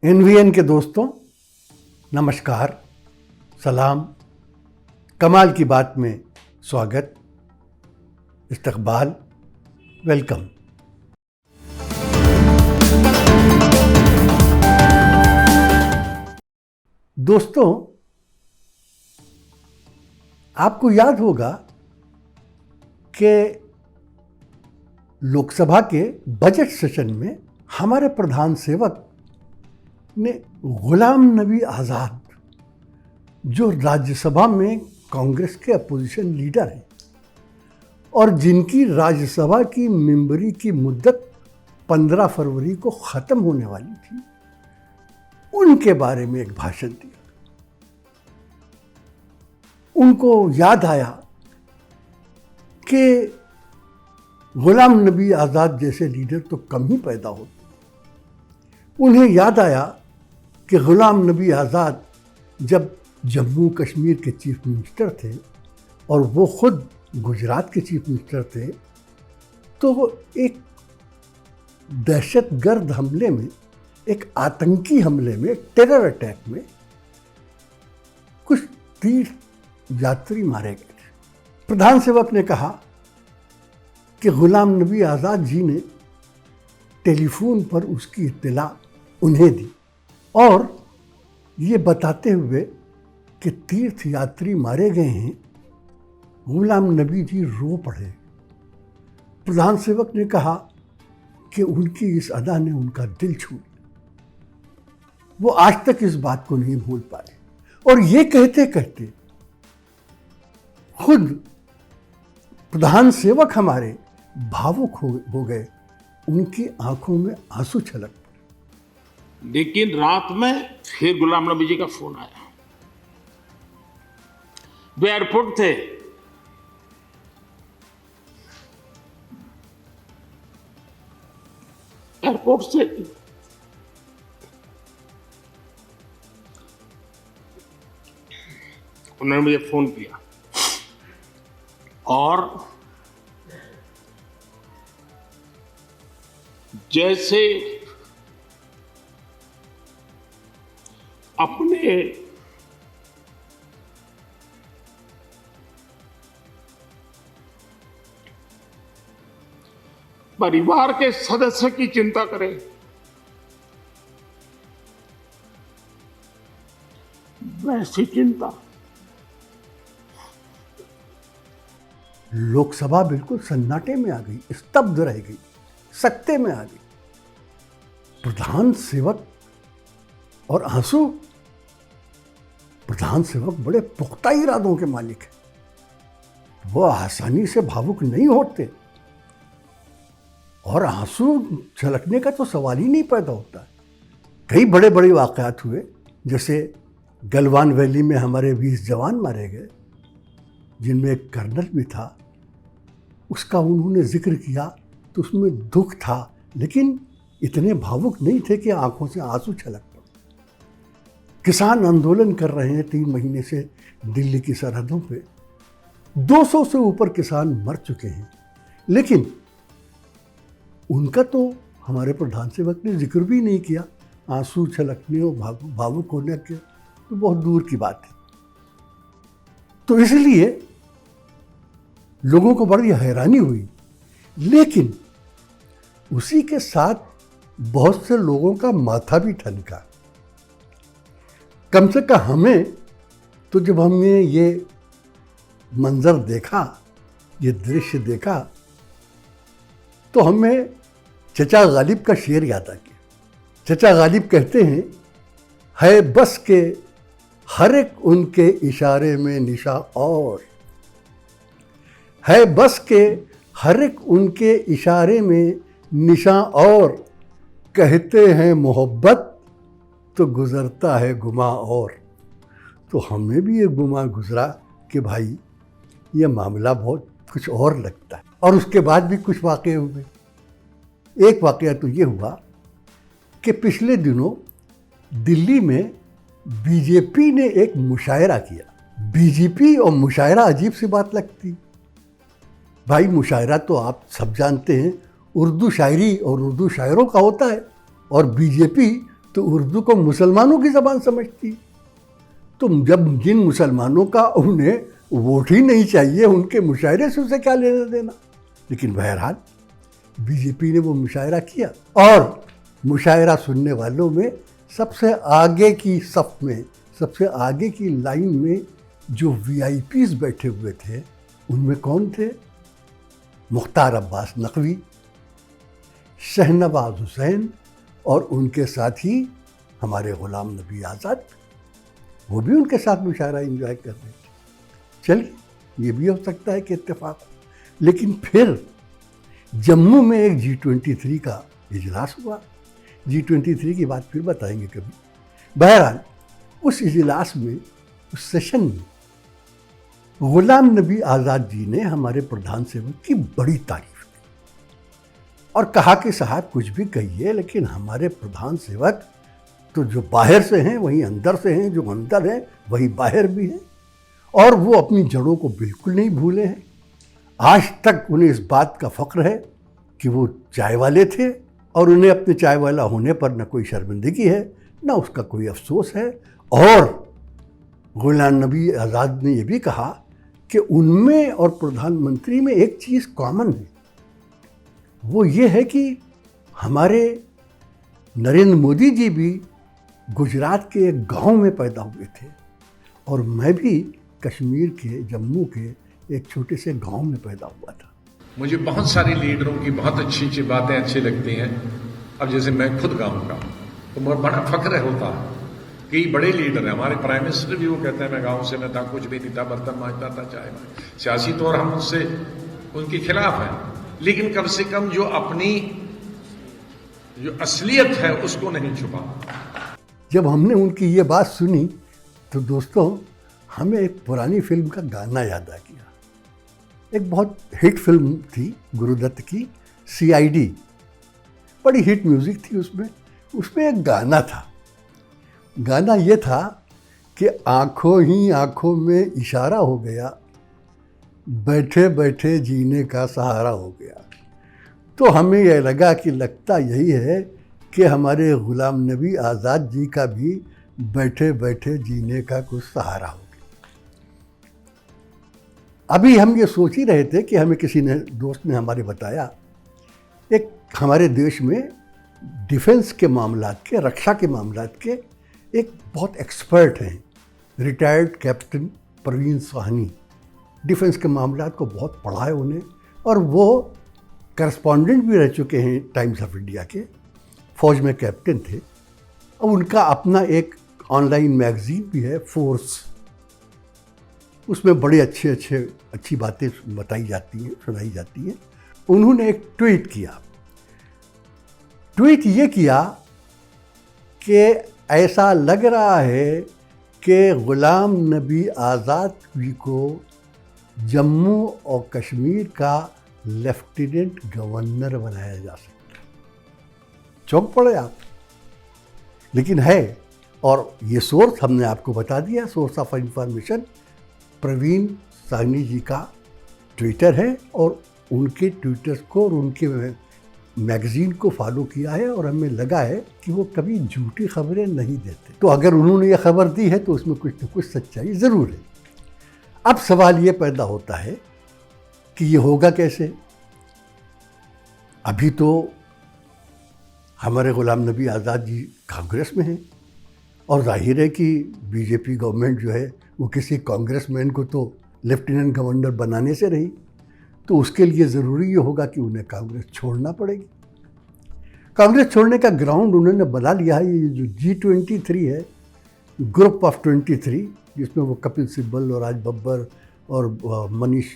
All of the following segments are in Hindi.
एनवीएन के दोस्तों, नमस्कार, सलाम। कमाल की बात में स्वागत, इस्तकबाल, वेलकम। दोस्तों, आपको याद होगा कि लोकसभा के बजट सेशन में हमारे प्रधान सेवक ने गुलाम नबी आज़ाद, जो राज्यसभा में कांग्रेस के अपोजिशन लीडर हैं और जिनकी राज्यसभा की मेंबरी की मुद्दत 15 फरवरी को ख़त्म होने वाली थी, उनके बारे में एक भाषण दिया। उनको याद आया कि गुलाम नबी आज़ाद जैसे लीडर तो कम ही पैदा होते। उन्हें याद आया कि गुलाम नबी आज़ाद जब जम्मू कश्मीर के चीफ मिनिस्टर थे और वो खुद गुजरात के चीफ मिनिस्टर थे, तो वो एक दहशतगर्द हमले में, एक आतंकी हमले में, टेरर अटैक में कुछ तीर्थ यात्री मारे गए थे। प्रधान सेवक ने कहा कि गुलाम नबी आज़ाद जी ने टेलीफोन पर उसकी इत्तला उन्हें दी और ये बताते हुए कि तीर्थ यात्री मारे गए हैं, गुलाम नबी जी रो पड़े। प्रधान सेवक ने कहा कि उनकी इस अदा ने उनका दिल छू लिया। वो आज तक इस बात को नहीं भूल पाए और ये कहते कहते खुद प्रधान सेवक हमारे भावुक हो गए। उनकी आंखों में आंसू छलक पड़े। लेकिन रात में फिर गुलाम नबी जी का फोन आया। वे एयरपोर्ट थे। एयरपोर्ट से उन्होंने मुझे फोन किया और जैसे अपने परिवार के सदस्य की चिंता करें, वैसी चिंता। लोकसभा बिल्कुल सन्नाटे में आ गई, स्तब्ध रह गई, सकते में आ गई। प्रधान सेवक और आंसू। प्रधान सेवक बड़े पुख्ता इरादों के मालिक हैं। वो आसानी से भावुक नहीं होते और आंसू छलकने का तो सवाल ही नहीं पैदा होता। कई बड़े बड़े वाक़यात हुए, जैसे गलवान वैली में हमारे 20 जवान मारे गए, जिनमें एक कर्नल भी था। उसका उन्होंने जिक्र किया तो उसमें दुख था, लेकिन इतने भावुक नहीं थे कि आंखों से आंसू छलक पड़े। किसान आंदोलन कर रहे हैं 3 महीने से दिल्ली की सरहदों पे। 200 से ऊपर किसान मर चुके हैं, लेकिन उनका तो हमारे प्रधान सेवक ने जिक्र भी नहीं किया। आंसू छलकने और भावुक होने के तो बहुत दूर की बात है। तो इसलिए लोगों को बड़ी हैरानी हुई, लेकिन उसी के साथ बहुत से लोगों का माथा भी ठनका। कम से कम हमें तो जब हमने ये मंजर देखा, ये दृश्य देखा, तो हमें चचा गालिब का शेर याद आ गया। चचा गालिब कहते हैं, है बस के हर एक उनके इशारे में निशा और, है बस के हर एक उनके इशारे में निशा और, कहते हैं मोहब्बत तो गुज़रता है गुमा और। तो हमें भी ये गुमा गुज़रा कि भाई ये मामला बहुत कुछ और लगता है। और उसके बाद भी कुछ वाक़े हुए। एक वाक़या तो ये हुआ कि पिछले दिनों दिल्ली में बीजेपी ने एक मुशायरा किया। बीजेपी और मुशायरा अजीब सी बात लगती। भाई मुशायरा तो आप सब जानते हैं, उर्दू शायरी और उर्दू शायरों का होता है, और बीजेपी तो उर्दू को मुसलमानों की ज़बान समझती है। तो जब जिन मुसलमानों का उन्हें वोट ही नहीं चाहिए, उनके मुशायरे से उसे क्या लेना देना। लेकिन बहरहाल बीजेपी ने वो मुशायरा किया और मुशायरा सुनने वालों में सबसे आगे की सफ में, सबसे आगे की लाइन में जो वीआईपीज बैठे हुए थे, उनमें कौन थे? मुख्तार अब्बास नकवी, शहनवाज हुसैन और उनके साथ ही हमारे गुलाम नबी आज़ाद। वो भी उनके साथ मुशायरा एंजॉय कर रहे थे। चलिए, ये भी हो सकता है कि इत्तेफाक हो। लेकिन फिर जम्मू में एक G23 का इजलास हुआ। G23 की बात फिर बताएंगे कभी। बहरहाल उस इजलास में, उस सेशन में गुलाम नबी आज़ाद जी ने हमारे प्रधान सेवक की बड़ी तारीफ की और कहा कि साहब कुछ भी कहिए, लेकिन हमारे प्रधान सेवक तो जो बाहर से हैं वही अंदर से हैं, जो अंदर हैं वही बाहर भी हैं, और वो अपनी जड़ों को बिल्कुल नहीं भूले हैं। आज तक उन्हें इस बात का फ़ख्र है कि वो चाय वाले थे और उन्हें अपने चाय वाला होने पर न कोई शर्मिंदगी है, न उसका कोई अफसोस है। और गुलाम नबी आज़ाद ने यह भी कहा कि उनमें और प्रधानमंत्री में एक चीज़ कॉमन है, वो ये है कि हमारे नरेंद्र मोदी जी भी गुजरात के एक गांव में पैदा हुए थे और मैं भी कश्मीर के, जम्मू के एक छोटे से गांव में पैदा हुआ था। मुझे बहुत सारे लीडरों की बहुत अच्छी अच्छी बातें अच्छी लगती हैं। अब जैसे मैं खुद गाँव का, तो मुझे बड़ा फख्र होता है कि बड़े लीडर हैं। हमारे प्राइम मिनिस्टर भी वो कहते हैं मैं गांव से, मैं था कुछ भी नहीं था, बर्तन मांजता था, चाय में। सियासी तौर हम उससे उनके खिलाफ हैं, लेकिन कम से कम जो अपनी जो असलियत है उसको नहीं छुपा। जब हमने उनकी ये बात सुनी तो दोस्तों, हमें एक पुरानी फिल्म का गाना याद आ गया। एक बहुत हिट फिल्म थी गुरुदत्त की, CID। बड़ी हिट म्यूज़िक थी उसमें एक गाना था। गाना ये था कि आँखों ही आँखों में इशारा हो गया, बैठे बैठे जीने का सहारा हो गया। तो हमें यह लगा कि लगता यही है कि हमारे गुलाम नबी आज़ाद जी का भी बैठे बैठे जीने का कुछ सहारा हो गया। अभी हम ये सोच ही रहे थे कि हमें किसी ने, दोस्त ने हमारे बताया, एक हमारे देश में डिफेंस के मामलात के, रक्षा के मामलात के एक बहुत एक्सपर्ट हैं, retired captain Parveen Sahni. Defence के मामलात को बहुत पढ़ा है उन्हें और वो करस्पॉन्डेंट भी रह चुके हैं टाइम्स ऑफ इंडिया के, फौज में कैप्टन थे। और उनका अपना एक ऑनलाइन मैगज़ीन भी है, फोर्स। उसमें बड़ी अच्छी बातें बताई जाती हैं, सुनाई जाती हैं। उन्होंने एक ट्वीट किया। ट्वीट ये किया कि ऐसा लग रहा है कि गुलाम नबी आज़ाद जी को जम्मू और कश्मीर का लेफ्टिनेंट गवर्नर बनाया जा सकता है। चौंक पड़े आप, लेकिन है। और ये सोर्स हमने आपको बता दिया, source of information Praveen Sahni ji का ट्विटर है और उनके ट्विटर को और उनके मैगज़ीन को फॉलो किया है और हमें लगा है कि वो कभी झूठी खबरें नहीं देते। तो अगर उन्होंने ये खबर दी है तो उसमें कुछ न कुछ सच्चाई ज़रूर है। अब सवाल ये पैदा होता है कि ये होगा कैसे। अभी तो हमारे गुलाम नबी आज़ाद जी कांग्रेस में हैं और जाहिर है कि बीजेपी गवर्नमेंट जो है वो किसी कांग्रेसमैन को तो लेफ्टिनेंट गवर्नर बनाने से रही, तो उसके लिए ज़रूरी ये होगा कि उन्हें कांग्रेस छोड़ना पड़ेगी। कांग्रेस छोड़ने का ग्राउंड उन्होंने बना लिया है। ये जो G23 है, ग्रुप ऑफ 23, जिसमें वो कपिल सिब्बल और राज बब्बर और मनीष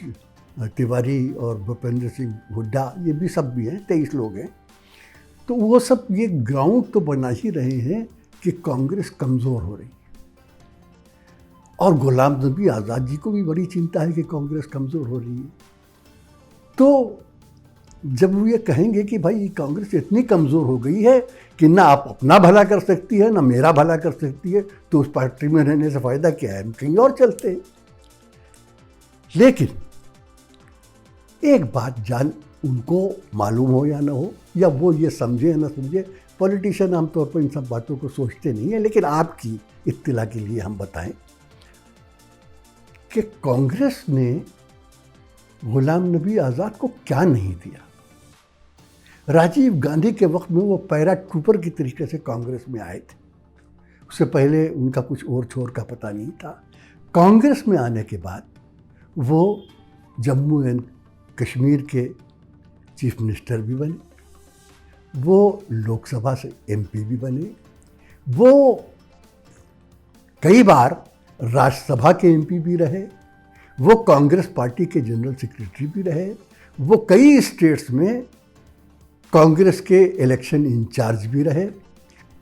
तिवारी और भूपेंद्र सिंह हुड्डा, ये भी सब भी हैं, 23 लोग हैं। तो वो सब ये ग्राउंड तो बना ही रहे हैं कि कांग्रेस कमज़ोर हो रही है। और गुलाम नबी आज़ाद जी को भी बड़ी चिंता है कि कांग्रेस कमज़ोर हो रही है। तो जब वो ये कहेंगे कि भाई कांग्रेस इतनी कमज़ोर हो गई है कि ना आप अपना भला कर सकती है ना मेरा भला कर सकती है, तो उस पार्टी में रहने से फ़ायदा क्या है, हम कहीं और चलते हैं। लेकिन एक बात उनको मालूम हो या ना हो, या वो ये समझे या ना समझे, पॉलिटिशियन आमतौर पर इन सब बातों को सोचते नहीं है, लेकिन आपकी इत्तला के लिए हम बताएं कि कांग्रेस ने गुलाम नबी आज़ाद को क्या नहीं दिया। राजीव गांधी के वक्त में वो पैरा ट्रूपर की तरीके से कांग्रेस में आए थे, उससे पहले उनका कुछ और छोर का पता नहीं था। कांग्रेस में आने के बाद वो जम्मू एंड कश्मीर के चीफ मिनिस्टर भी बने, वो लोकसभा से एमपी भी बने, वो कई बार राज्यसभा के एमपी भी रहे, वो कांग्रेस पार्टी के जनरल सेक्रेटरी भी रहे, वो कई स्टेट्स में कांग्रेस के इलेक्शन इंचार्ज भी रहे।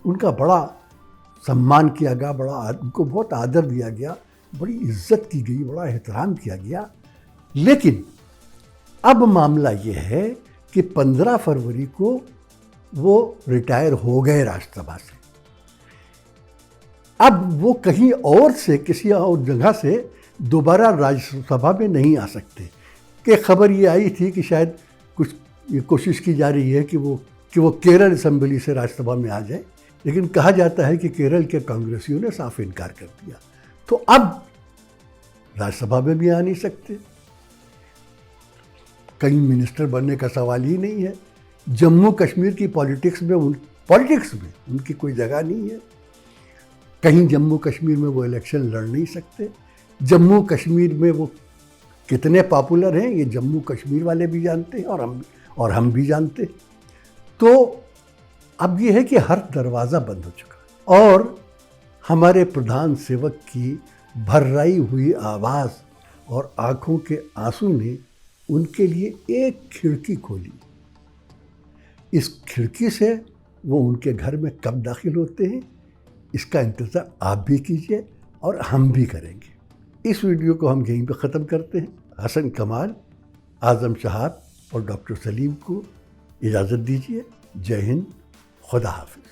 उनका बड़ा सम्मान किया गया, उनको बहुत आदर दिया गया, बड़ी इज्जत की गई, बड़ा एहतराम किया गया। लेकिन अब मामला ये है कि 15 फरवरी को वो रिटायर हो गए राज्यसभा से। अब वो कहीं और से, किसी और जगह से दोबारा राज्यसभा में नहीं आ सकते। कि खबर ये आई थी कि शायद कुछ ये कोशिश की जा रही है कि वो केरल असेंबली से राज्यसभा में आ जाए, लेकिन कहा जाता है कि केरल के कांग्रेसियों ने साफ इनकार कर दिया, तो अब राज्यसभा में भी आ नहीं सकते। कहीं मिनिस्टर बनने का सवाल ही नहीं है। जम्मू कश्मीर की पॉलिटिक्स में उनकी कोई जगह नहीं है। कहीं जम्मू कश्मीर में वो इलेक्शन लड़ नहीं सकते। जम्मू कश्मीर में वो कितने पॉपुलर हैं ये जम्मू कश्मीर वाले भी जानते हैं और हम भी जानते हैं। तो अब ये है कि हर दरवाज़ा बंद हो चुका और हमारे प्रधान सेवक की भर्राई हुई आवाज़ और आंखों के आंसू ने उनके लिए एक खिड़की खोली। इस खिड़की से वो उनके घर में कब दाखिल होते हैं, इसका इंतज़ार आप भी कीजिए और हम भी करेंगे। इस वीडियो को हम यहीं पे ख़त्म करते हैं। हसन कमाल, आज़म शहाब और डॉक्टर सलीम को इजाज़त दीजिए। जय हिंद, खुदा हाफिज़।